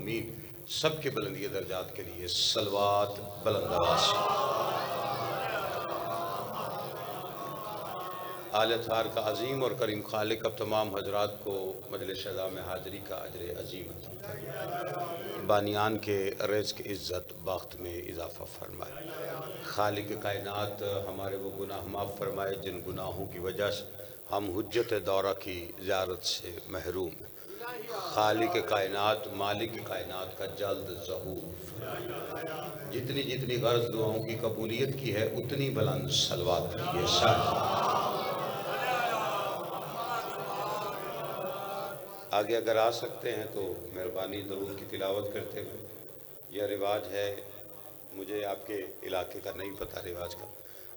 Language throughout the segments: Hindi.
मासूमीन सबके बुलंदी दर्जात के लिए सलवात बुलंद आवाज़ से। आले थार का अजीम और करीम खालिक अब तमाम हजरात को मजलिस अज़ा में हाज़री का अजर अजीम अता फरमाए। बानियान के रिज़्क़ इज़्ज़त बख्त में इजाफ़ा फरमाए। खालिक कायनात हमारे वो गुनाह माफ़ फरमाए जिन गुनाहों की वजह से हम हुज्जत दौरा की ज़ियारत से महरूम हैं। खालिक कायनात मालिक कायनात का जल्द ज़हूर। जितनी जितनी गर्ज़ दुआओं की कबूलियत की है उतनी बुलंद सलवात पढ़िए। आगे अगर आ सकते हैं तो मेहरबानी दरूद की तिलावत करते हुए। यह रिवाज है, मुझे आपके इलाके का नहीं पता रिवाज का।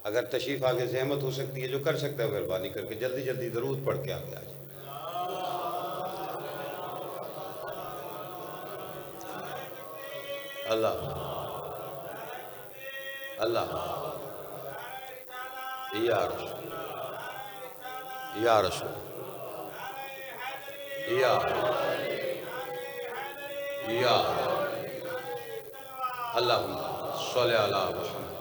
अगर तशरीफ़ आगे ज़हमत हो सकती है जो कर सकता है मेहरबानी करके जल्दी जल्दी दरूद पढ़ के आगे आ जाए। अल्लाह अल्लाह या रसूल या रसूल या अल्लाहुम्मा सल्लि अला मुहम्मद।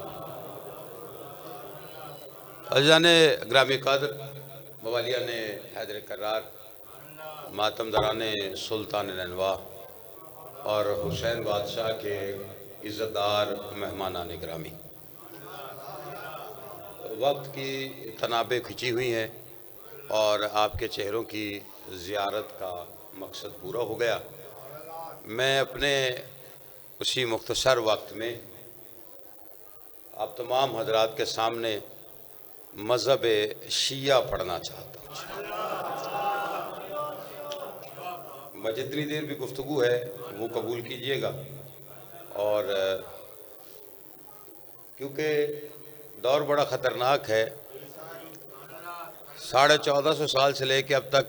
अज़ान ग्रामी कद्र मवालिया ने हैदर करार मातम दराने सुल्तान ननवा और हुसैन बादशाह के इज़्ज़तदार मेहमानान ग्रामी, वक्त की तनाबें खिंची हुई हैं और आपके चेहरों की ज़ियारत का मकसद पूरा हो गया। मैं अपने उसी मुख्तसर वक्त में आप तमाम हजरात के सामने मज़हब शिया पढ़ना चाहता हूँ। मैं जितनी देर भी गुफ्तगू है वो कबूल कीजिएगा, और क्योंकि दौर बड़ा ख़तरनाक है। 1450 साल से लेकर अब तक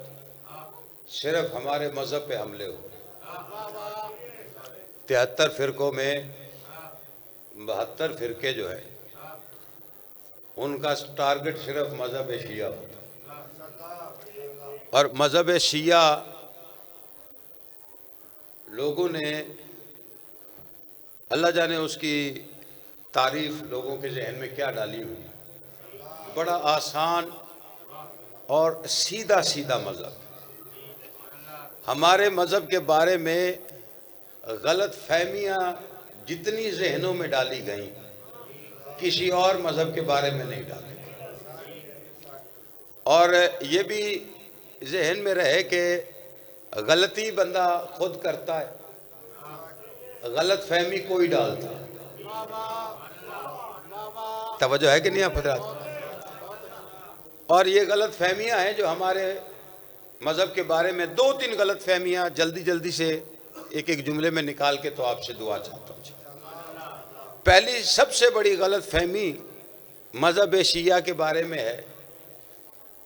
सिर्फ हमारे मज़हब पे हमले हुए। 73 फ़िरक़ों में 72 फ़िरके जो है उनका टारगेट सिर्फ मज़हब शिया होता, और मज़हब शिया लोगों ने अल्लाह जाने उसकी तारीफ़ लोगों के जहन में क्या डाली हुई। बड़ा आसान और सीधा सीधा मज़हब। हमारे मज़हब के बारे में गलत फहमियाँ जितनी जहनों में डाली गई किसी और मज़हब के बारे में नहीं डाली गई। और ये भी जहन में रहे कि गलती बंदा खुद करता है, गलत फहमी कोई डालता है। तवज्जो है कि नहीं आप हज़रात? और ये गलत फहमियाँ हैं जो हमारे मज़हब के बारे में, 2-3 गलत फहमियाँ जल्दी जल्दी से एक एक जुमले में निकाल के तो आपसे दुआ चाहता हूँ। पहली सबसे बड़ी गलत फहमी मज़हब शिया के बारे में है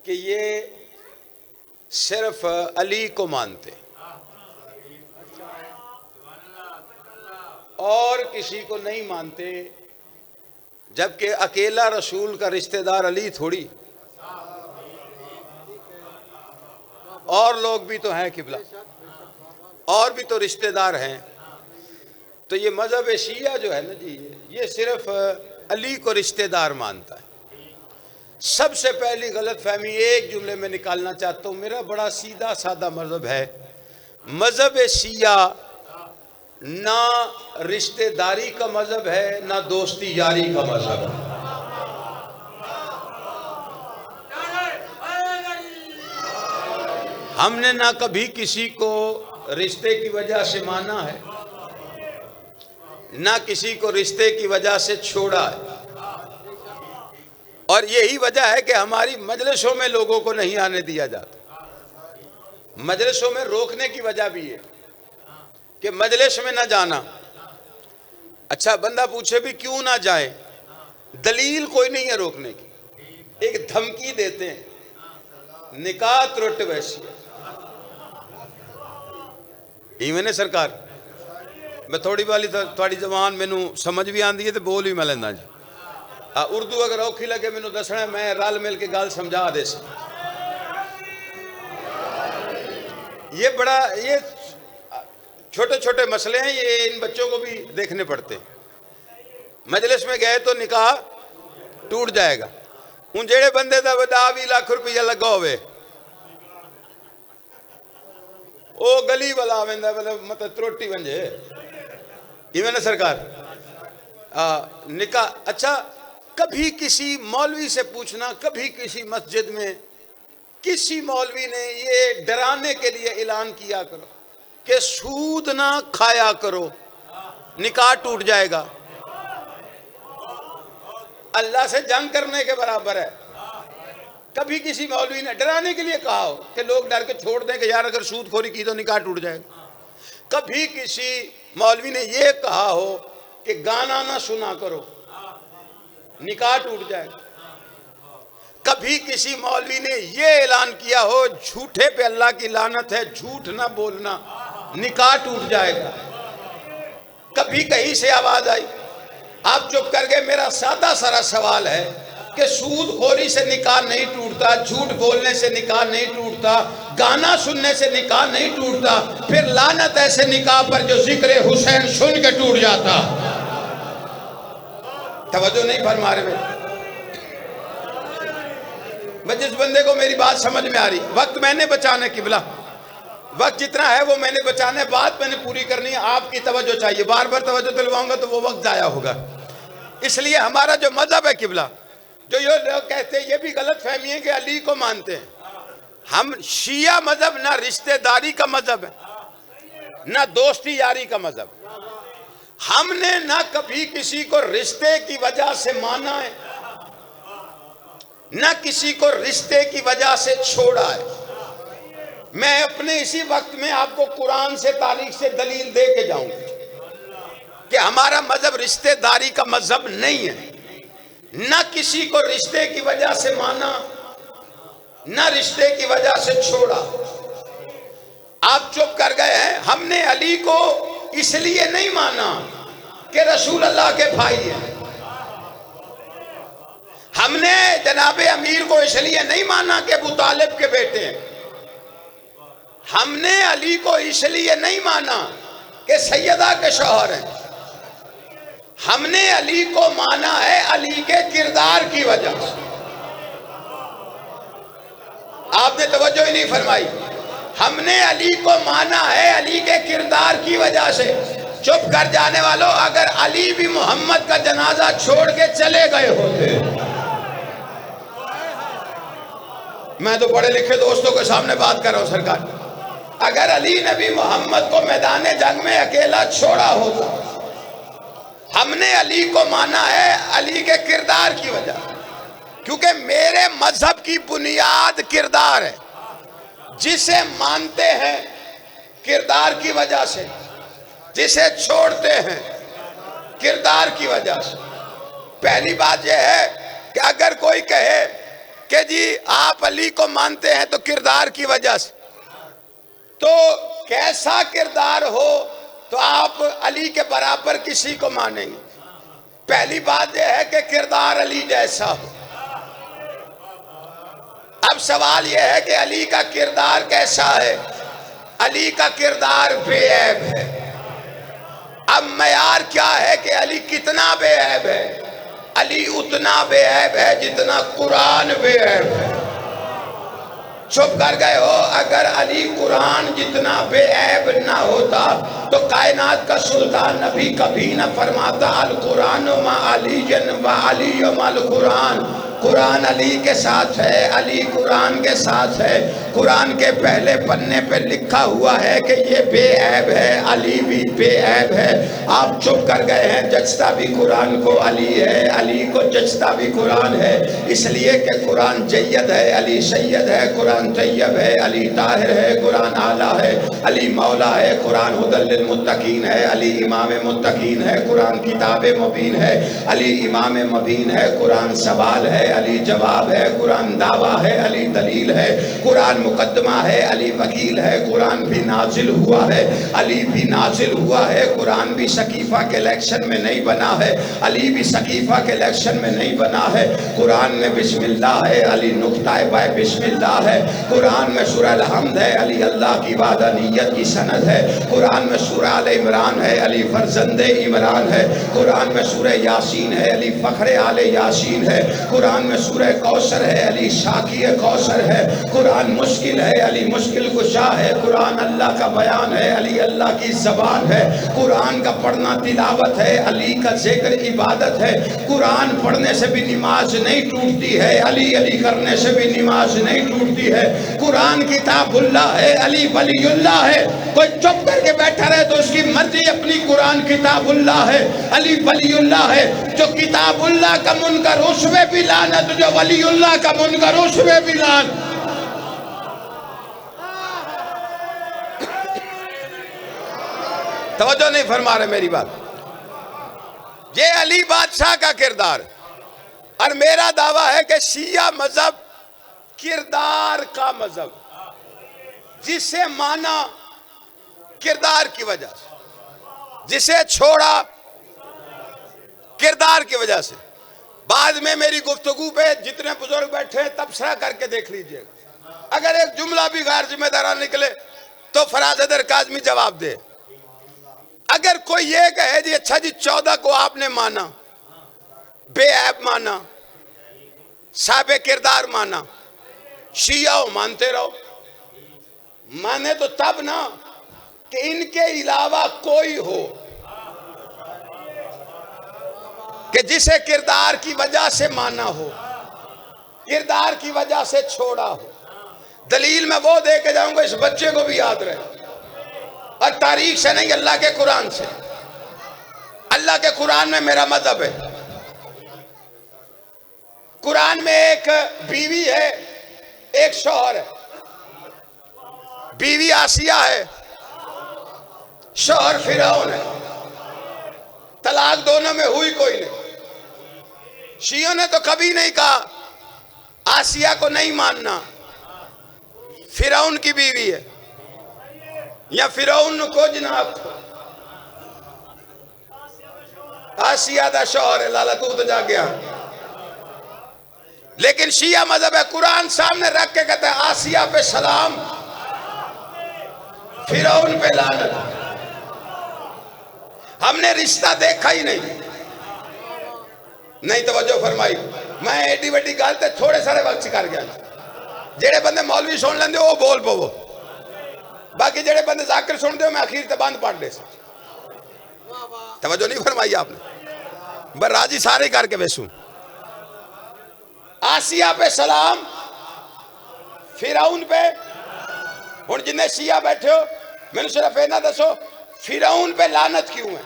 कि ये सिर्फ अली को मानते और किसी को नहीं मानते, जबकि अकेला रसूल का रिश्तेदार अली थोड़ी, और लोग भी तो हैं किबला, और भी तो रिश्तेदार हैं। तो ये मज़हब शिया जो है ना जी, ये सिर्फ अली को रिश्तेदार मानता है। सबसे पहली गलत फहमी एक जुमले में निकालना चाहता हूँ। मेरा बड़ा सीधा सादा मज़हब है। मज़हब शिया ना रिश्तेदारी का मज़हब है, ना दोस्ती यारी का मज़हब है। हमने ना कभी किसी को रिश्ते की वजह से माना है, ना किसी को रिश्ते की वजह से छोड़ा है। और यही वजह है कि हमारी मजलिसों में लोगों को नहीं आने दिया जाता। मजलिसों में रोकने की वजह भी है कि मजलिस में ना जाना। अच्छा, बंदा पूछे भी क्यों ना जाए, दलील कोई नहीं है रोकने की। एक धमकी देते हैं, निकाह त्रुट वैसी इवें सरकार। मैं थोड़ी वाली थोड़ी जबान मैनू समझ भी आती है तो बोल भी मैं लेंदा जी। उर्दू अगर औखी लगे मैनू दसना, मैं रल मिल के गल समझा दे। ये बड़ा ये छोटे छोटे मसले हैं, ये इन बच्चों को भी देखने पड़ते हैं। मजलिस में गए तो निकाह टूट जाएगा। हूँ जेड़े बंदे का 20 लाख रुपया लगा होवे वो गली वाला वेंदा मतलब त्रोटी वंजे इवें ना सरकार निकाह। अच्छा, कभी किसी मौलवी से पूछना, कभी किसी मस्जिद में किसी मौलवी ने ये डराने के लिए ऐलान किया करो कि सूद ना खाया करो, निकाह टूट जाएगा, अल्लाह से जंग करने के बराबर है। कभी किसी मौलवी ने डराने के लिए कहा हो कि लोग डर के छोड़ दें कि यार अगर सूदखोरी की तो निकाह टूट जाएगा। कभी किसी मौलवी ने यह कहा हो कि गाना ना सुना करो, निकाह टूट जाएगा। कभी किसी मौलवी ने यह ऐलान किया हो झूठे पे अल्लाह की लानत है, झूठ ना बोलना, निकाह टूट जाएगा। कभी कहीं से आवाज आई, आप चुप कर गए। मेरा सादा सारा सवाल है कि सूदखोरी से निकाह नहीं टूटता, झूठ बोलने से निकाह नहीं टूटता, गाना सुनने से निकाह नहीं टूटता, फिर लानत ऐसे निकाह पर जो जिक्र हुसैन सुन के टूट जाता। तवज्जो नहीं फरमा रहे मैं जिस बंदे को मेरी बात समझ में आ रही। वक्त मैंने बचाना किबला, वक्त जितना है वो मैंने बचाना है, बात मैंने पूरी करनी है। आपकी तवज्जो चाहिए, बार बार तवज्जो दिलवाऊंगा तो वो वक्त जाया होगा। इसलिए हमारा जो मजहब है किबला, जो ये लोग कहते हैं, ये भी गलत फहमी है कि अली को मानते हैं। हम शिया मजहब ना रिश्तेदारी का मजहब है, ना दोस्ती यारी का मजहब। हमने ना कभी किसी को रिश्ते की वजह से माना है, ना किसी को रिश्ते की वजह से छोड़ा है। मैं अपने इसी वक्त में आपको कुरान से तारीख से दलील दे के जाऊंगा कि हमारा मजहब रिश्तेदारी का मजहब नहीं है। ना किसी को रिश्ते की वजह से माना, ना रिश्ते की वजह से छोड़ा। आप चुप कर गए हैं। हमने अली को इसलिए नहीं माना कि रसूल अल्लाह के भाई हैं। हमने जनाबे अमीर को इसलिए नहीं माना कि अबू तालिब के बेटे हैं। हमने अली को इसलिए नहीं माना कि सैयदा के शौहर हैं। हमने अली को माना है अली के किरदार की वजह से। आपने तवज्जो ही नहीं फरमाई। हमने अली को माना है अली के किरदार की वजह से। चुप कर जाने वालों, अगर अली भी मोहम्मद का जनाजा छोड़ के चले गए होते, मैं तो पढ़े लिखे दोस्तों के सामने बात कर रहा हूं सरकार, अगर अली नबी मोहम्मद को मैदान जंग में अकेला छोड़ा होता, हमने अली को माना है अली के किरदार की वजह, क्योंकि मेरे मजहब की बुनियाद किरदार है। जिसे मानते हैं किरदार की वजह से, जिसे छोड़ते हैं किरदार की वजह से। पहली बात यह है कि अगर कोई कहे कि जी आप अली को मानते हैं तो किरदार की वजह से, तो कैसा किरदार हो तो आप अली के बराबर किसी को मानेंगे? पहली बात यह है कि किरदार अली जैसा हो। अब सवाल यह है कि अली का किरदार कैसा है? अली का किरदार बेऐब है। अब मयार क्या है कि अली कितना बेऐब है? अली उतना बेऐब है जितना कुरान बेऐब है। चुप कर गए हो। अगर अली कुरान जितना बेऐब ना होता तो कायनात का सुल्तान नबी कभी ना फरमाता अल कुरान मा अली जन व अली मल कुरान। कुरान अली के साथ है, अली कुरान के साथ है। कुरान के पहले पन्ने पे लिखा हुआ है कि ये बेऐब है, अली भी बेऐब है। आप चुप कर गए हैं। जचता भी कुरान को अली है, अली को जचता भी कुरान है, इसलिए कि कुरान जय्यद है, अली सैयद है। कुरान तैयब है, अली ताहिर है। कुरान आला है, अली मौला है। कुरान हुदल लिल मुत्तकीन है, अली इमाम मुत्तकीन है। कुरान किताब मुबीन है, अली इमाम मुबीन है। कुरान सवाल है, अली जवाब है, कुरान दावा है, अली दलील है, कुरान मुकद्दमा है, अली वकील है, कुरान भी नाजिल हुआ है, अली भी नाजिल हुआ है, कुरान भी सकीफा के इलेक्शन में नहीं बना है, अली भी सकीफा के इलेक्शन में नहीं बना है, कुरान में बिस्मिल्लाह है, अली नुक्ताए बाय बिस्मिल्लाह है, कुरान में सूरह अल-हम्द है, अली अल्लाह की वादानियत की सनद है, कुरान में सूरह आले इमरान है, अली फरजंदे इमरान है, कुरान में सूरह यासीन है, अली फखरे आले यासीन है, कुरान में सूरह कौसर है, अली शाकी कौसर है, कुरान मुश्किल है, अली मुश्किल कुशा है, कुरान अल्लाह का बयान है, अली अल्लाह की ज़बान है, कुरान का पढ़ना तिलावत है, अली का जिक्र इबादत है, कुरान पढ़ने से भी नमाज नहीं टूटती है, अली अली करने से भी नमाज नहीं टूटती है, कुरान किताबुल्लाह है, अली वलीउल्लाह है। कोई चुप करके बैठा रहे तो उसकी मर्जी अपनी, कुरान किताबुल्लाह है, अली वलीउल्लाह है। जो किताबुल्लाह का मुनकर उसमें भी लानत, जो वलीउल्लाह का मुनकर उसमें भी लानत। तवज्जो नहीं फरमा रहे मेरी बात। ये अली बादशाह का किरदार, और मेरा दावा है कि शिया मजहब किरदार का मजहब, जिसे माना किरदार की वजह से, जिसे छोड़ा किरदार की वजह से। बाद में मेरी गुफ्तगू पे जितने बुजुर्ग बैठे हैं तबसरा करके देख लीजिएगा, अगर एक जुमला भी गैर जिम्मेदार निकले तो फराज हैदर काज़मी जवाब दे। अगर कोई ये कहे जी अच्छा जी 14 को आपने माना, बेऐब माना, साबे किरदार माना, शिया हो मानते रहो, माने तो तब ना कि इनके अलावा कोई हो कि जिसे किरदार की वजह से माना हो, किरदार की वजह से छोड़ा हो। दलील में वो दे के जाऊंगा, इस बच्चे को भी याद रहे, और तारीख से नहीं, अल्लाह के कुरान से। अल्लाह के कुरान में मेरा मजहब है। कुरान में एक बीवी है, एक शौहर है। बीवी आसिया है, शौहर फिरौन है। तलाक दोनों में हुई कोई नहीं। शियों ने तो कभी नहीं कहा आसिया को नहीं मानना, फिरौन की बीवी है, या फिरौन को जनाब आसिया दा शौहर है, लाला तू तो जा गया। लेकिन शिया मजहब है, कुरान सामने रख के कहता है आसिया पे सलाम, फिरौन पे लानत। हमने रिश्ता देखा ही नहीं तवज्जो फरमाई। मैं एडी वड्डी गल ते थोड़े सारे वक्त कर गया। जेड़े बंदे मौलवी सुन लेंदे वो बोल पवो, बाकी जेड़े बंदे जाकिर सुनते हो मैं आखिर ते बंद पढ़ दे। तवज्जो नहीं फरमाई आपने, बस राजी सारे करके बेसू। आसिया पे सलाम, फिरौन पे। हुण जिन्ने शिया बैठे हो मैंने सिर्फ इतना दसो, फिरौन पे लानत क्यों है?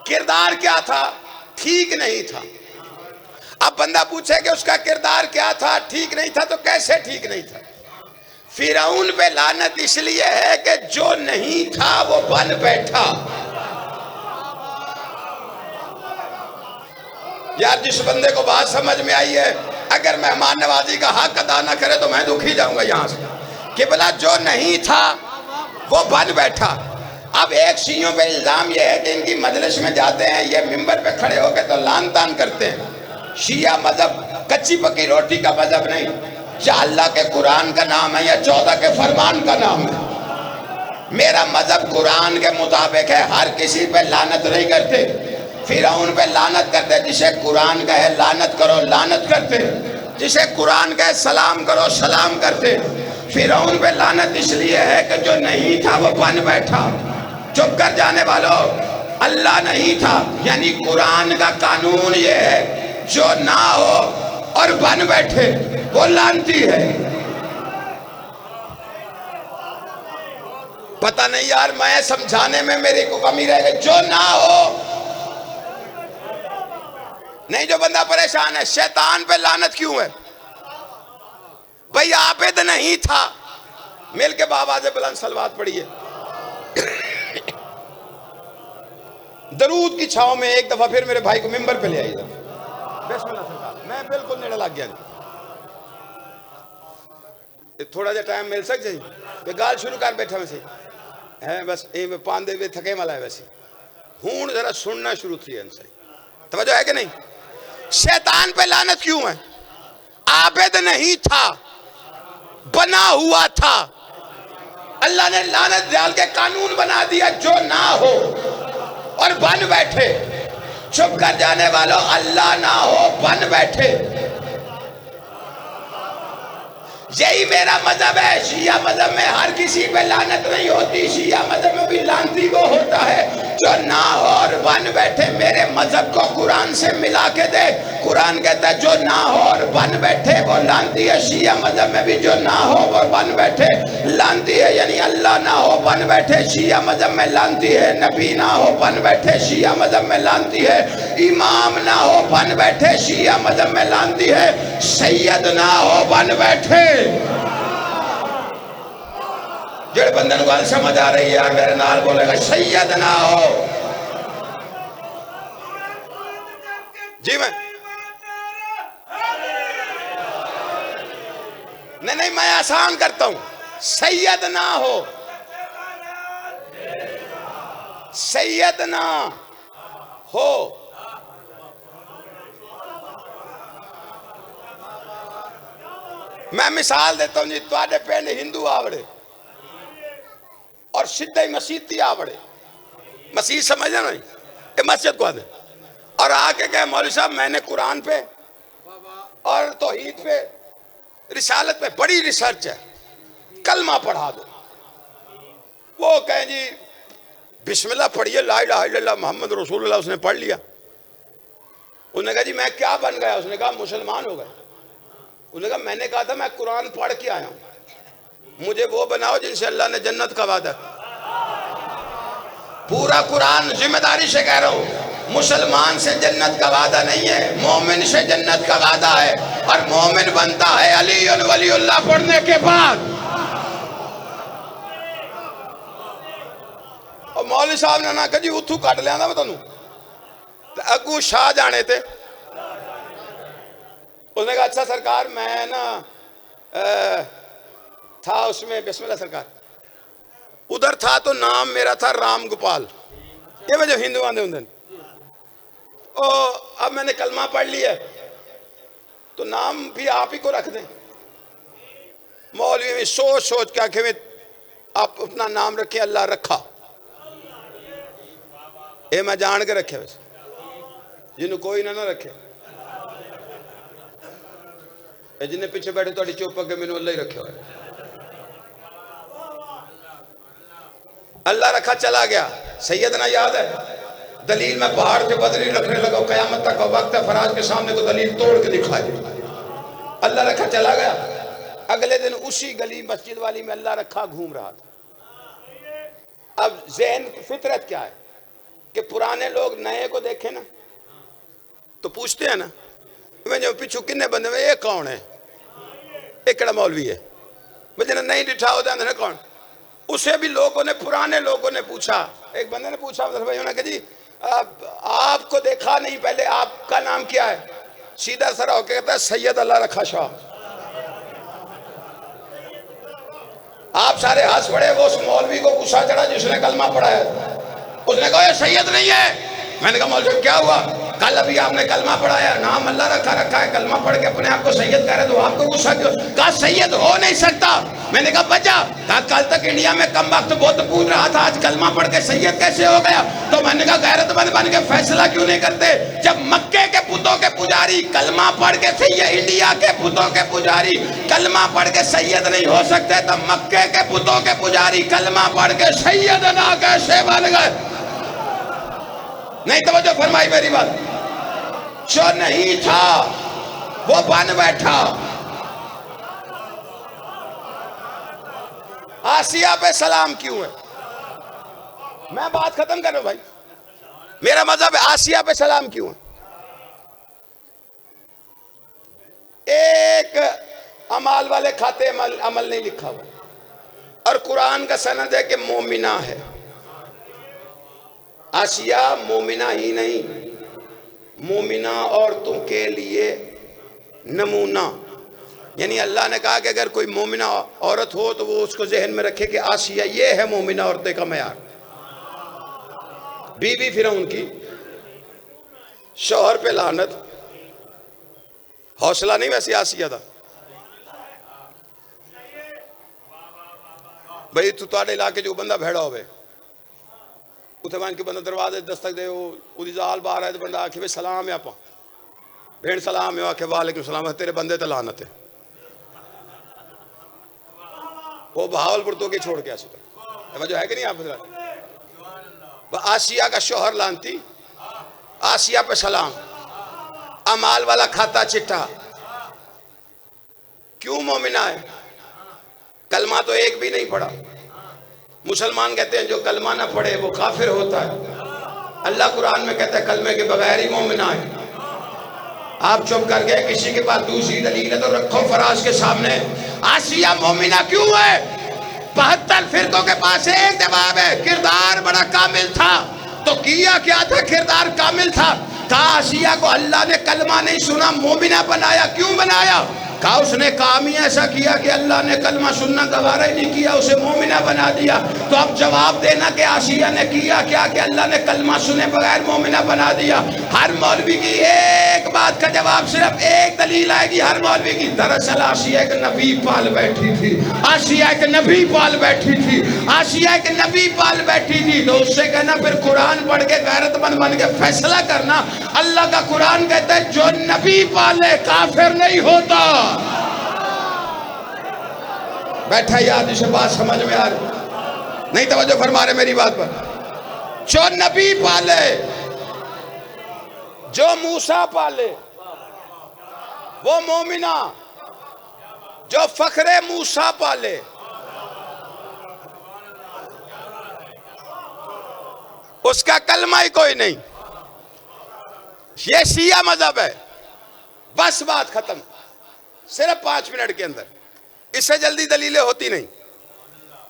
किरदार क्या था? ठीक नहीं था। अब बंदा पूछे कि उसका किरदार क्या था, ठीक नहीं था, तो कैसे ठीक नहीं था? फिरौन पे लानत इसलिए है कि जो नहीं था वो बन बैठा। यार जिस बंदे को बात समझ में आई है, अगर मेहमान नवाजी का हक अदा न करे तो मैं दुखी जाऊंगा यहां से, कि भला जो नहीं था वो बन बैठा। अब एक शियों पे इल्जाम यह है कि इनकी मजलिस में जाते हैं, ये मिंबर पे खड़े होकर तो लान तान करते हैं। शिया मजहब कच्ची पक्की रोटी का मजहब नहीं, या अल्लाह के कुरान का नाम है या 14 के फरमान का नाम है। मेरा मजहब कुरान के मुताबिक है, हर किसी पे लानत नहीं करते। फिरौन पे लानत करते, जिसे कुरान का है लानत करो लानत करते, जिसे कुरान का है सलाम करो सलाम करते। फिरौन पे लानत इसलिए है कि जो नहीं था वो बन बैठा। चुप कर जाने वालों, अल्लाह नहीं था, यानी कुरान का कानून ये है जो ना हो और बन बैठे वो लानती है। पता नहीं यार, मैं समझाने में मेरी को कमी रह गई। जो ना हो नहीं, जो बंदा परेशान है, शैतान पे लानत क्यों है भाई? आबिद नहीं था। मिल के बाबा से बुलंद सलवात पढ़िए। दरूद की छाव में एक दफा फिर मेरे भाई को मिंबर पे ले आई इधर, बिस्मिल्लाह सरकार, मैं बिल्कुल नेड़े लग गया। थोड़ा जा टाइम मिल सक जाए गाल शुरू कर बैठा वैसे है, बस ये पांदे वे थके वाला है वैसे हूं जरा सुनना शुरू थी इनसे, तवज्जो है कि नहीं? शैतान पे लानत क्यों है? आबिद नहीं था, बना हुआ था। अल्लाह ने लानत डाल के कानून बना दिया जो ना हो और बन बैठे। चुप कर जाने वालों, अल्लाह ना हो बन बैठे। यही मेरा मजहब है। शिया मजहब में हर किसी पे लानत नहीं होती, शिया मजहब में भी लानती को होता है जो ना हो और बन बैठे। मेरे मजहब को कुरान से मिला के दे, कुरान कहता है जो ना हो और बन बैठे वो लानती है। शिया मजहब में भी जो ना हो वो बन बैठे लानती है, यानी अल्लाह ना हो बन बैठे शिया मजहब में लानती है, नबी ना हो बन बैठे शिया मजहब में लानती है, इमाम ना हो बन बैठे शिया मजहब में लानती है, सैयद ना हो बन बैठे। जेड़े बंदे को गल समझ आ रही है मेरे नाल बोलेगा सैयद ना हो। जी मैं नहीं, मैं आसान करता हूं, सैयद ना हो, सैयद ना हो। मैं मिसाल देता हूं जी, तुहाडे पिंड हिंदू आवड़े और सीधे मसीती आवड़े, मसीह समझे ना, ये मस्जिद को आदे और आके कहे मौलवी साहब मैंने कुरान पे और तौहीद पे रिसालत पे बड़ी रिसर्च है, कलमा पढ़ा दो। वो कहें जी बिस्मिल्लाह पढ़िए, ला इलाहा इल्लल्लाह मोहम्मद रसूलुल्लाह, उसने पढ़ लिया। उसने कहा जी मैं क्या बन गया? उसने कहा मुसलमान हो गए। उसने कहा मैंने कहा था मैं कुरान पढ़ के आया हूं, मुझे वो बनाओ जिनसे अल्लाह ने जन्नत का वादा। पूरा कुरान, जिम्मेदारी से कह रहा हूं, मुसलमान से जन्नत का वादा नहीं है, मोमिन से जन्नत का वादा है। और मोमिन बनता है अली और वलीउल्लाह पढ़ने के बाद। और मौलवी साहब ने ना कहा जी उथू कट लिया मैं तुहानू, अगू शाह जाने थे। उसने कहा अच्छा सरकार मैं ना था उसमें, बिस्मिल्लाह सरकार, उधर था तो नाम मेरा था राम गोपाल, ये वजह हिंदू आंदे होंगे। अब मैंने कलमा पढ़ लिया तो नाम भी आप ही को रख दें। मौलवी में सोच सोच के आखे में आप अपना नाम रखे, अल्लाह रखा, ये मैं जान के रखे वैसे, जिन्हों कोई ना रखे, जिन्हें पीछे बैठे थोड़ी चुप अगे मैंने अल्लाह ही रखे हुए। अल्लाह रखा चला गया। सैयदना याद है, दलील में पहाड़ से बदली रखने लगा, कयामत तक का वक्त है, फराज के सामने को दलील तोड़ के दिखाई। अल्लाह रखा चला गया। अगले दिन उसी गली मस्जिद वाली में अल्लाह रखा घूम रहा था। अब ज़हन की फितरत क्या है कि पुराने लोग नए को देखे ना तो पूछते हैं ना, जो पिछू किन्ने बंदे में ये कौन है, एक कड़ा मौलवी है, जिन्हें नहीं डिठा होता है कौन। उसे भी लोगों ने, पुराने लोगों ने पूछा, एक बंदे ने पूछा भाई, उन्होंने कहा जी आपको देखा नहीं पहले, आपका नाम क्या है? सीधा सरा होकर कहता है सैयद अल्लाह रखा शाह। आप सारे हंस पड़े। वो उस मौलवी को गुस्सा चढ़ा जिसने कलमा पढ़ाया। उसने कहा ये सैयद नहीं है। मैंने कहा मौलवी क्या हुआ? कल अभी आपने कलमा पढ़ाया, नाम अल्लाह रखा है, कलमा पढ़ के अपने आप को सैयद कह रहे तो आपको गुस्सा क्यों? कहा सैयद हो नहीं सकता। मैंने कहा बचा, कहा कल तक इंडिया में कम वक्त बहुत पूछ रहा था, आज कलमा पढ़ के सैयद कैसे हो गया? तो मैंने कहा गैरतमंद बन के फैसला क्यों नहीं करते? जब मक्के के पुतों के पुजारी कलमा पढ़ के सैयद, इंडिया के पुतों के पुजारी कलमा पढ़ के सैयद नहीं हो सकते, तो मक्के के पुतों के पुजारी कलमा पढ़ के सैयद ना कैसे बन गए? नहीं तवज्जो फरमाई मेरी बात। जो नहीं था वो बन बैठा। आसिया पे सलाम क्यों है? मैं बात खत्म कर रहा हूं भाई। मेरा मजहब है, आसिया पे सलाम क्यों है? एक अमाल वाले खाते अमल नहीं लिखा हुआ और कुरान का सनद है कि मोमिना है। आसिया मोमिना ही नहीं, मोमिना औरतों के लिए नमूना। यानी अल्लाह ने कहा कि अगर कोई मोमिना औरत हो तो वो उसको जहन में रखे कि आसिया ये है मोमिना औरतें का मयार। बीबी फिरौन की, शौहर पे लानत, हौसला नहीं वैसे आसिया था भाई तू ताड़े इलाके जो बंदा भेड़ा होवे उथे मान के बंदा दरवाजे दस्तक दे उदी जाल बाहर है तो बंदा आखे भाई सलाम है आपा भेड़ सलाम है आखे वालेकुम सलाम है तेरे बंदे तो लानत है। वो बहावलपुर तो के छोड़ के समझो है कि नहीं आप। आसिया का शौहर लानती, आसिया पे सलाम, अमाल वाला खाता चिट्ठा। क्यों मोमिना है? कलमा तो एक भी नहीं पढ़ा। मुसलमान कहते हैं जो कलमा ना पढ़े वो काफिर होता है। अल्लाह कुरान में कहता है कलमे के बगैर ही मोमिना है। आप चुप कर गए, किसी के पास दूसरी दलील है तो रखो फराज के सामने। आसिया मोमिना क्यों है? 72 फिरकों के पास एक जवाब है, किरदार बड़ा कामिल था। तो किया क्या था? किरदार कामिल था। कहा आसिया को अल्लाह ने कलमा नहीं सुना मोमिना बनाया। क्यों बनाया? कहा उसने काम ही ऐसा किया कि अल्लाह ने कलमा सुनना गवारा ही नहीं किया, उसे मोमिना बना दिया। तो अब जवाब देना कि आसिया ने किया क्या कि अल्लाह ने कलमा सुने बगैर मोमिना बना दिया। हर मौलवी की एक बात का जवाब, सिर्फ एक दलील आएगी हर मौलवी की। दरअसल आसिया एक नबी पाल बैठी थी, आसिया एक नबी पाल बैठी थी, आसिया एक नबी पाल बैठी थी। तो उससे कहना फिर कुरान पढ़ के गैरतमंद बन के फैसला करना। अल्लाह का कुरान कहता है जो नबी पाले काफिर नहीं होता। बैठा याद इसे बात समझ में आ रही नहीं? तवज्जो फरमा रहे मेरी बात पर। जो नबी पाले, जो मूसा पाले वो मोमिना, जो फखरे मूसा पाले उसका कलमा ही कोई नहीं। ये शिया मजहब है। बस बात खत्म, सिर्फ 5 मिनट के अंदर, इससे जल्दी दलीलें होती नहीं।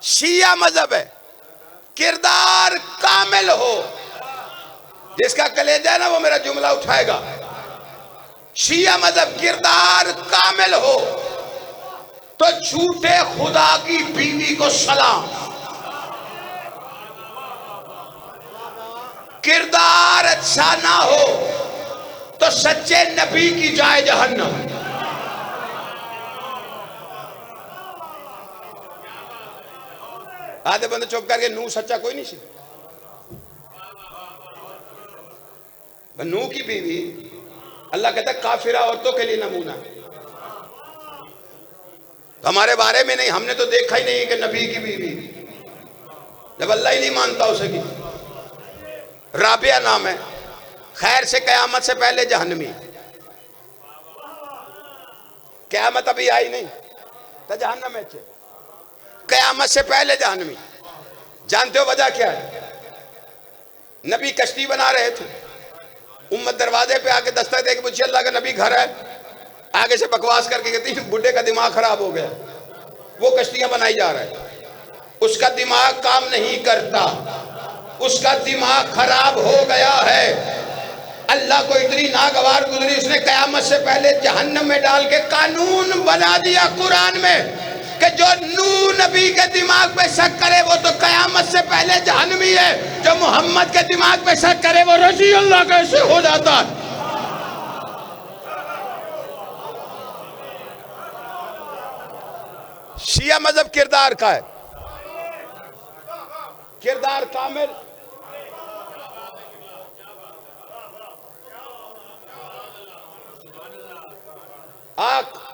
शिया मजहब है किरदार कामिल हो। जिसका कलेजा है ना वो मेरा जुमला उठाएगा। शिया मजहब किरदार कामिल हो तो झूठे खुदा की बीवी को सलाम, किरदार अच्छा ना हो तो सच्चे नबी की जाए जहन्नम। आधे बंदे चुप करके नू सच्चा कोई नहीं सी। नू की बीवी अल्लाह कहता है काफिरा औरतों के लिए नमूना। हमारे बारे में नहीं, हमने तो देखा ही नहीं कि नबी की बीवी, जब अल्लाह ही नहीं मानता उसे की। राबिया नाम है, खैर से कयामत से पहले जहन्नमी। कयामत अभी आई नहीं तो जहन्नम है। कयामत से पहले जहन्नमी। जानते हो वजह क्या है? नबी कश्ती बना रहे थे, उम्मत दरवाजे पे आके दस्तक दे के पूछी अल्लाह का नबी घर है। आगे से बकवास करके कहती बुढ़े का दिमाग खराब हो गया, वो कश्तियां बनाई जा रहा है, उसका दिमाग काम नहीं करता, उसका दिमाग खराब हो गया है। अल्लाह को इतनी नागवार गुजरी, उसने कयामत से पहले जहन्नम में डाल के कानून बना दिया कुरान में कि जो नूह नबी के दिमाग पे शक करे वो तो कयामत से पहले जहन्नमी है, जो मोहम्मद के दिमाग पे शक करे वो रजी अल्लाह कैसे हो जाता है। शिया मजहब किरदार का है, किरदार कामिल।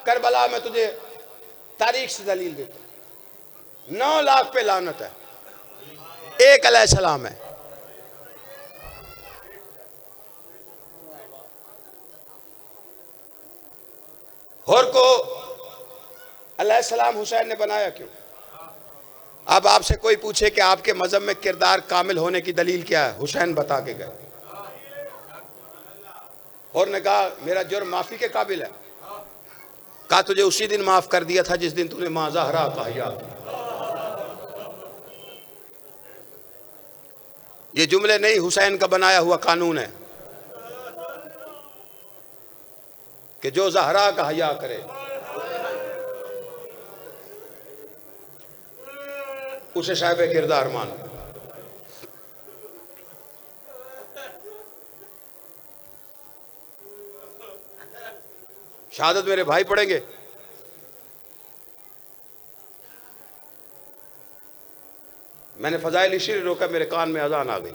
करबला में तुझे तारीख से दलील देता। 9 लाख पे लानत है, एक अलैहिस्सलाम है। और को अलैहिस्सलाम हुसैन ने बनाया क्यों? अब आपसे कोई पूछे कि आपके मजहब में किरदार कामिल होने की दलील क्या है, हुसैन बता के गए। और ने कहा मेरा जुर्म माफी के काबिल है। कहा तुझे उसी दिन माफ कर दिया था जिस दिन तूने मां ज़हरा कहा। ये जुमले नहीं, हुसैन का बनाया हुआ कानून है कि जो ज़हरा का हया करे उसे साहिब किरदार मान। शहादत मेरे भाई पढ़ेंगे। मैंने फजाइल इसलिए रोका, मेरे कान में अजान आ गई।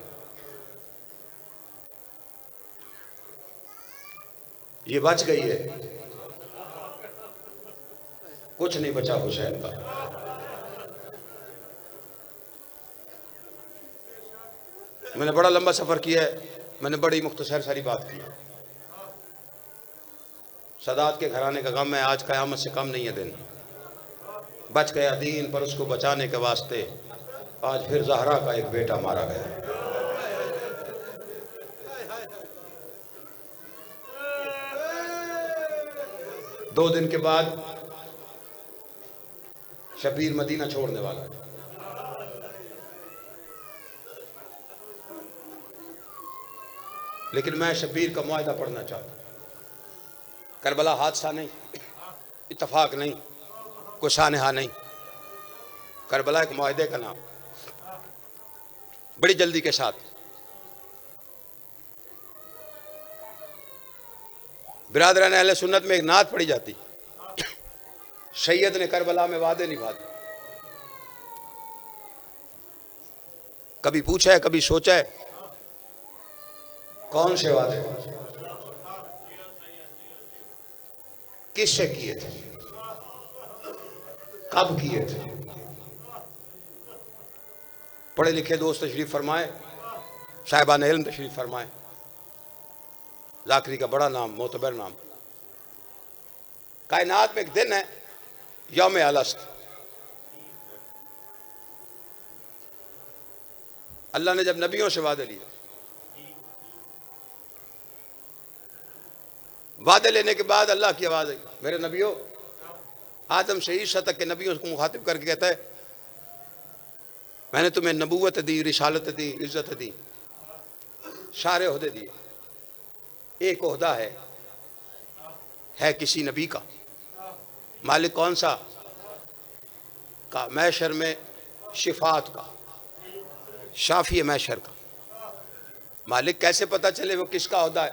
ये बच गई है, कुछ नहीं बचा हुसैन का। मैंने बड़ा लंबा सफर किया है, मैंने बड़ी मुख्तसर सारी बात की। सदात के घराने का गम है, आज क़यामत से कम नहीं है दिन। बच गया दीन, पर उसको बचाने के वास्ते आज फिर ज़हरा का एक बेटा मारा गया। दो दिन के बाद शबीर मदीना छोड़ने वाला है। लेकिन मैं शबीर का मुआहदा पढ़ना चाहता हूँ। करबला हादसा नहीं, इत्तफाक नहीं, कोई सानहा नहीं। करबला एक मुआहदे का नाम। बड़ी जल्दी के साथ बिरादरान अहले सुन्नत में एक नात पढ़ी जाती, सैयद ने करबला में वादे निभा दिए। कभी पूछा है, कभी सोचा है, कौन से वादे, किससे किए थे, कब किए थे? पढ़े लिखे दोस्त तशरीफ फरमाए, साहिबान इल्म तशरीफ फरमाए। जाकरी का बड़ा नाम, मोतबर नाम। कायनात में एक दिन है, यौम अलस्त। अल्लाह ने जब नबियों से वादे लिए, वादे लेने के बाद अल्लाह की आवाज़ आई, मेरे नबियों, आदम से ईसा तक के नबियों को मुखातिब करके कहता है, मैंने तुम्हें नबूवत दी, रिसालत दी, इज्जत दी, सारे ओहदे दिए। एक ओहदा है किसी नबी का, मालिक कौन सा? का मैशर में शिफात का, शाफी मैशर का। मालिक कैसे पता चले वो किसका ओहदा है?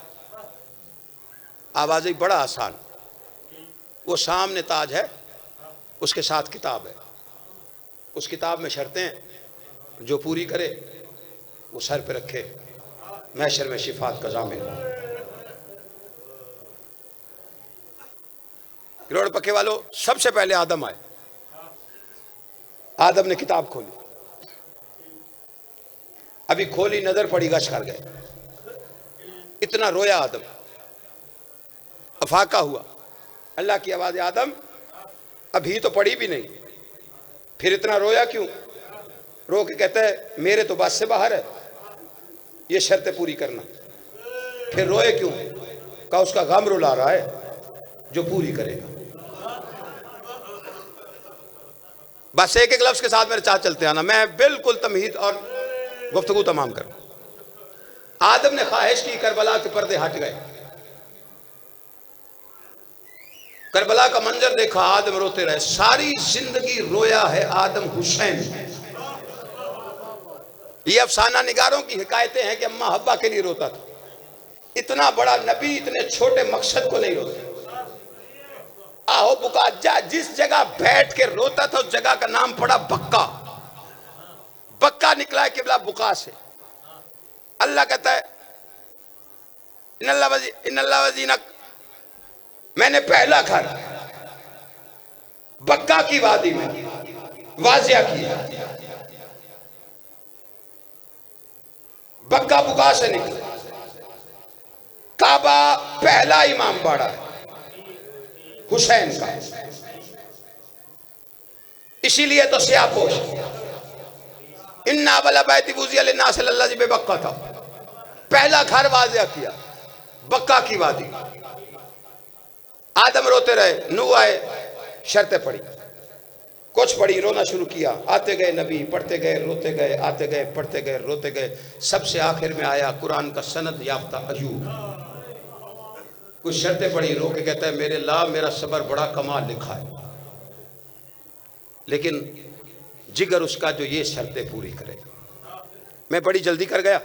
आवाज़ बड़ा आसान, वो सामने ताज है, उसके साथ किताब है, उस किताब में शर्तें हैं, जो पूरी करे वो सर पे रखे, मैशर में शिफात का जामिन। करोड़ पक्के वालों, सबसे पहले आदम आए। आदम ने किताब खोली, अभी खोली, नजर पड़ी, गश कर गए। इतना रोया आदम, अफाका हुआ। अल्लाह की आवाज़, आदम अभी तो पड़ी भी नहीं, फिर इतना रोया क्यों? रो के कहता है, मेरे तो बस से बाहर है ये शर्तें पूरी करना। फिर रोए क्यों? का उसका गम रुला रहा है जो पूरी करेगा। बस एक एक लफ्ज के साथ मेरे साथ चलते आना, मैं बिल्कुल तमहीद और गुफ्तगू तमाम करूं। आदम ने ख्वाहिश की, करबला के पर्दे हट गए। करबला का मंजर देखा, आदम रोते रहे। सारी जिंदगी रोया है आदम हुसैन। ये अफसाना निगारों की हिकायतें हैं कि अम्मा हब्बा के लिए रोता था। इतना बड़ा नबी इतने छोटे मकसद को नहीं रोता। आहो बुका, जिस जगह बैठ के रोता था उस जगह का नाम पड़ा बक्का। बक्का निकला है किबला बुका से। अल्लाह कहता है, इन्नल्लाह वज़ीना, मैंने पहला घर बक्का की वादी में वाजिया किया। बक्का बुका से निकला। काबा पहला इमाम बाड़ा है हुसैन का, इसीलिए तो स्यापोश इन्ना वाला बैती बुज़िया लिन्नास लल्लाज़ी बेबक्का था। पहला घर वाजिया किया, बक्का की वादी। आदम रोते रहे, नूह आए, शर्तें पड़ी। कुछ पढ़ी, रोना शुरू किया। आते गए नबी, पढ़ते गए, रोते गए, आते गए, पढ़ते गए, रोते गए। सबसे आखिर में आया कुरान का सनद याफ्ता अयूब। कुछ शर्तें पढ़ी, रो के कहता है मेरे ला मेरा सबर बड़ा कमाल लिखा है, लेकिन जिगर उसका जो ये शर्तें पूरी करे। मैं बड़ी जल्दी कर गया।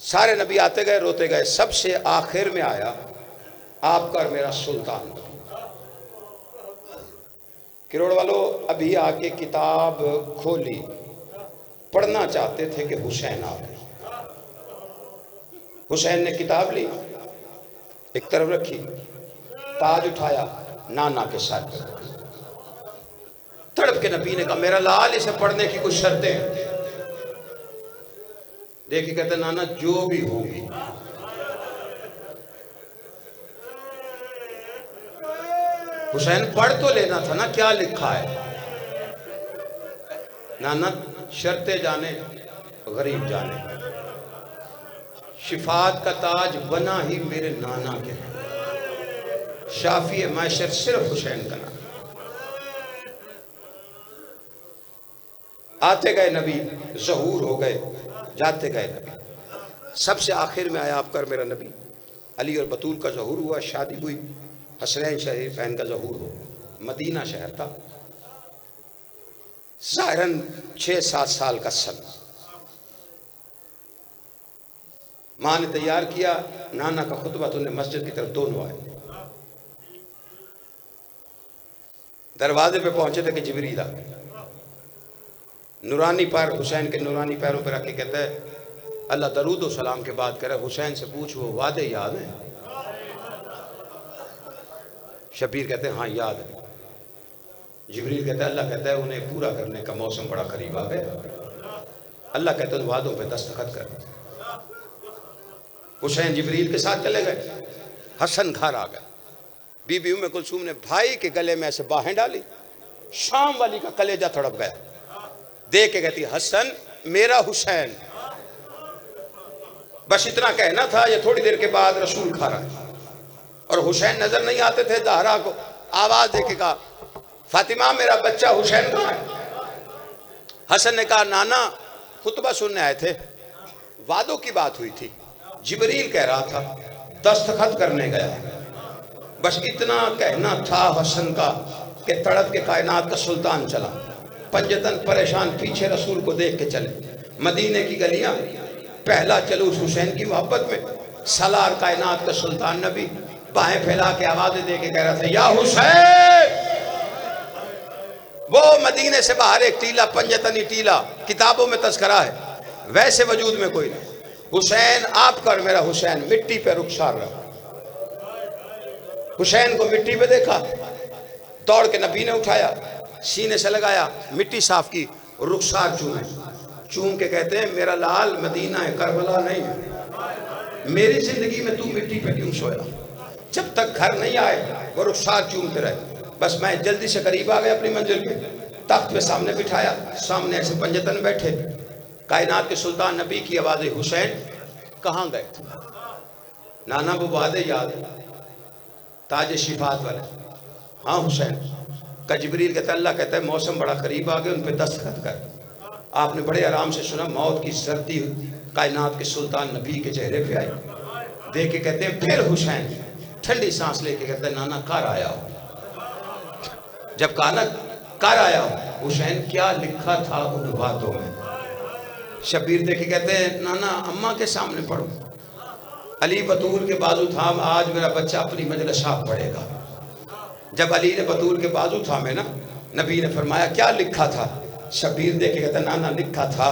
सारे नबी आते गए, रोते गए। सबसे आखिर में आया आपका और मेरा सुल्तान। किरोड़ वालों, अभी आके किताब खोली, पढ़ना चाहते थे कि हुसैन आ गए। हुसैन ने किताब ली, एक तरफ रखी, ताज उठाया, नाना के सर पर तड़प के नबी ने कहा मेरा लाल, इसे पढ़ने की कुछ शर्तें हैं। देखिए कहते नाना जो भी होगी। हुसैन पढ़ तो लेना था ना क्या लिखा है। नाना शर्तें जाने गरीब जाने, शिफात का ताज बना ही मेरे नाना के, शाफी मैशर सिर्फ हुसैन का नाम। आते गए नबी, ज़हूर हो गए, जाते गए नबी। सबसे आखिर में आया आपका मेरा नबी। अली और बतूल का ज़हूर हुआ, शादी हुई, हसनैन शरीफैन का ज़हूर हो। मदीना शहर था, ज़ाहिरन 6-7 साल का सन। माँ ने तैयार किया, नाना का खुतबा तो उन्हें मस्जिद की तरफ दोनों आए। दरवाजे पे पहुंचे थे कि जिबरील आ गए। नूरानी पैर हुसैन के नूरानी पैरों पर रख के कहता है अल्लाह दरूद व सलाम के बाद कह रहा है हुसैन से पूछ वो वादे याद हैं। शबीर कहते हैं हाँ याद है। जिबरील कहता है अल्लाह कहता है उन्हें पूरा करने का मौसम बड़ा करीब आ गया। अल्लाह कहता है वादों पे दस्तखत कर। हुसैन जिबरील के साथ चले गए। हसन घर आ गए। बीबी उम्मे कुलसूम ने भाई के गले में ऐसे बाहें डाली, शाम वाली का कलेजा तड़प गया। देख के कहती हसन मेरा हुसैन। बस इतना कहना था, ये थोड़ी देर के बाद रसूल खा रहा है और हुसैन नजर नहीं आते थे। ज़हरा को आवाज दे के कहा फातिमा मेरा बच्चा हुसैन कहाँ है। हसन ने कहा नाना खुतबा सुनने आए थे, वादों की बात हुई थी, जिबरील कह रहा था, दस्तखत करने गया। बस इतना कहना था हसन का कि तड़प के कायनात का सुल्तान चला। पंजतन परेशान पीछे रसूल को देख के चले। मदीने की गलियां, पहला चलूस हुसैन की मोहब्बत में। सलार कायनात का सुल्तान नबी बाहें फैला के आवाजें दे के कह रहा था या हुसैन। वो मदीने से बाहर एक टीला, पंजतनी टीला, किताबों में तस्करा है, वैसे वजूद में कोई नहीं। हुसैन आपका और मेरा हुसैन मिट्टी पे रुखसार रहा। हुसैन को मिट्टी पे देखा, दौड़ के नबी ने उठाया, सीने से लगाया, मिट्टी साफ की, रुखसार चूमे। चूम के कहते हैं मेरा लाल मदीना है, करबला नहीं है। मेरी जिंदगी में तू मिट्टी पे क्यों सोया? जब तक घर नहीं आए वो रुखसार चूमते रहे। बस मैं जल्दी से करीब आ गया अपनी मंजिल पे, तख्त पे सामने बिठाया, सामने ऐसे पंजतन बैठे। कायनात के सुल्तान नबी की आवाज़ हुसैन कहाँ गए थे? नाना वो वादे याद है, ताज शिफात वाले। हाँ हुसैन का। जिबरील कहता है अल्लाह कहता है मौसम बड़ा करीब आ गया, उन पर दस्तखत कर। आपने बड़े आराम से सुना, मौत की सर्दी कायनात के सुल्तान नबी के चेहरे पे आई। देख के कहते हैं फिर हुसैन ठंडी सांस लेके कहते हैं नाना कर आया हो। जब कहा ना कर आया हो, हुसैन क्या लिखा था उन बातों में। शबीर देखे कहते हैं नाना अम्मा के सामने पढ़ो। अली बतूल के बाजू थाम, आज मेरा बच्चा अपनी मजलिस आप पढ़ेगा। जब अली ने बतूल के बाजू थामे ना, नबी ने फरमाया क्या लिखा था? शबीर देखे कहता नाना लिखा था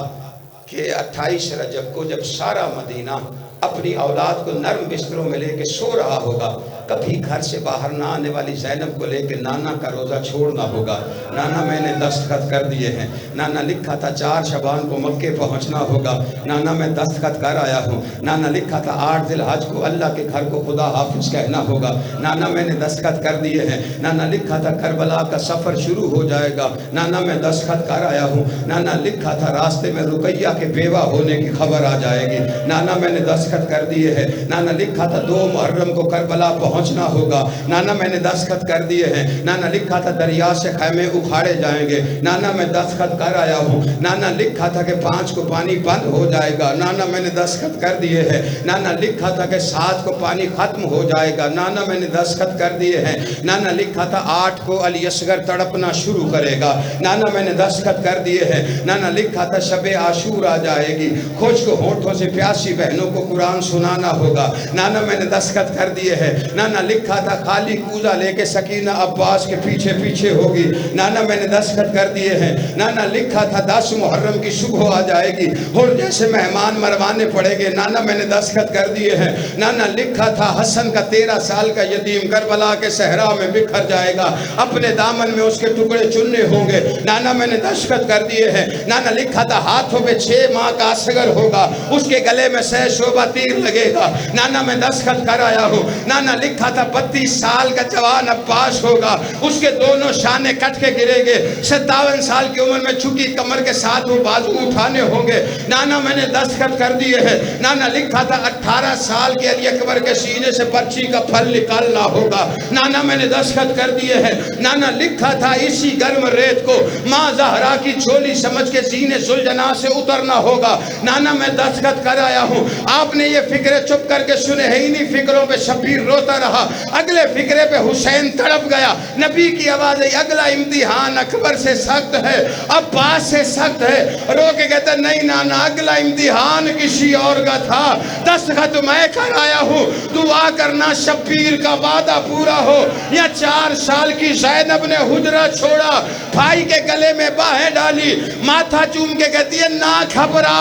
कि 28 रजब को जब सारा मदीना अपनी औलाद को नर्म बिस्तरों में लेके सो रहा होगा, कभी घर से बाहर ना आने वाली ज़ैनब को लेके नाना का रोज़ा छोड़ना होगा। नाना मैंने दस्तखत कर दिए हैं। नाना लिखा था 4 शबान को मक्के पहुंचना होगा। नाना मैं दस्तखत कर आया हूँ। नाना लिखा था 8 ज़िलहज को अल्लाह के घर को खुदा हाफिज कहना होगा। नाना मैंने दस्तखत कर दिए हैं। नाना लिखा था करबला का सफ़र शुरू हो जाएगा। नाना मैं दस्तखत कर आया हूँ। नाना लिखा था रास्ते में रुकैया के बेवा होने की खबर आ जाएगी। नाना मैंने दस्तखत कर दिए है। नाना लिखा था 2 मुहर्रम को करबला पहुँच पहुंचना होगा। नाना मैंने दस्तखत कर दिए हैं। नाना लिखा था दरिया से खैमे उखाड़े जाएंगे। नाना मैं दस्तखत कर आया हूँ। नाना लिखा था कि 5 को पानी बंद हो जाएगा। नाना मैंने दस्तखत कर दिए हैं। नाना लिखा था कि 7 को पानी खत्म हो जाएगा। नाना मैंने दस्तखत कर दिए हैं। नाना लिखा था 8 को अली असगर तड़पना शुरू करेगा। नाना मैंने दस्तखत कर दिए हैं। नाना लिखा था शबे आशूर आ जाएगी, खुश्क होठों से प्यासी बहनों को कुरान सुनाना होगा। नाना मैंने दस्तखत कर दिए हैं। नाना लिखा था खाली कूजा लेके सकीना अब्बास के पीछे पीछे होगी। नाना मैंने दस्तखत कर दिए हैं। नाना लिखा था 10 मुहर्रम की सुबह आ जाएगी और जैसे मेहमान मरवाने पड़ेंगे। नाना मैंने दस्तखत कर दिए हैं। नाना लिखा था हसन का 13 साल का यतीम करबला के सहरा में बिखर जाएगा, अपने दामन में उसके टुकड़े चुनने होंगे। नाना मैंने दस्तखत कर दिए हैं। नाना लिखा था हाथों में 6 माह का असगर होगा, उसके गले में 6 शोभा तीर लगेगा। नाना मैं दस्तखत कर आया हूँ। नाना लिखा था 32 साल का जवान अब्बास होगा, उसके दोनों शाने कट के गिरेंगे। 57 साल की उम्र में झुकी कमर के साथ वो बाजू उठाने होंगे। नाना मैंने दस्तखत कर दिए हैं। नाना लिखा था 18 साल के अली अकबर के सीने से पर्ची का फल निकालना होगा। नाना मैंने दस्तखत कर दिए हैं। नाना लिखा था इसी गर्म रेत को माँ ज़हरा की झोली समझ के सीने सुलझना से उतरना होगा। नाना मैं दस्तखत कर आया हूँ। आपने ये फिक्रे चुप करके सुने हैं, इन्हीं फिक्रों पे शबीर रोता रहा। अगले फिक्रे पे हुसैन तड़प गया। नबी की आवाज़ है अगला इम्तिहान अकबर से सख्त है, अब्बास से सख्त है। रो के कहते नहीं नाना अगला इम्तिहान किसी और का था, दस्तखत मैं कर आया हूँ। दुआ करना शबीर का वादा पूरा हो। या 4 साल की ज़ैनब ने हुजरा छोड़ा, भाई के गले में बाहें डाली, माथा चूम के कहती है ना घबरा,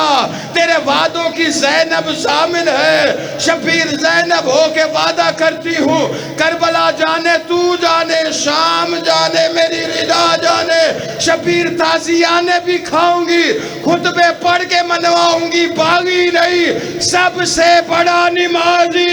तेरे वादों की ज़ैनब शामिल है। शबीर ज़ैनब हो के वादा करती हूँ, करबला जाने तू जाने, शाम जाने मेरी रिदा जाने, शबीर ताज़ियाने भी खाऊंगी, खुतबे पढ़ के मनवाऊंगी, बागी नहीं सबसे बड़ा नमाज़ी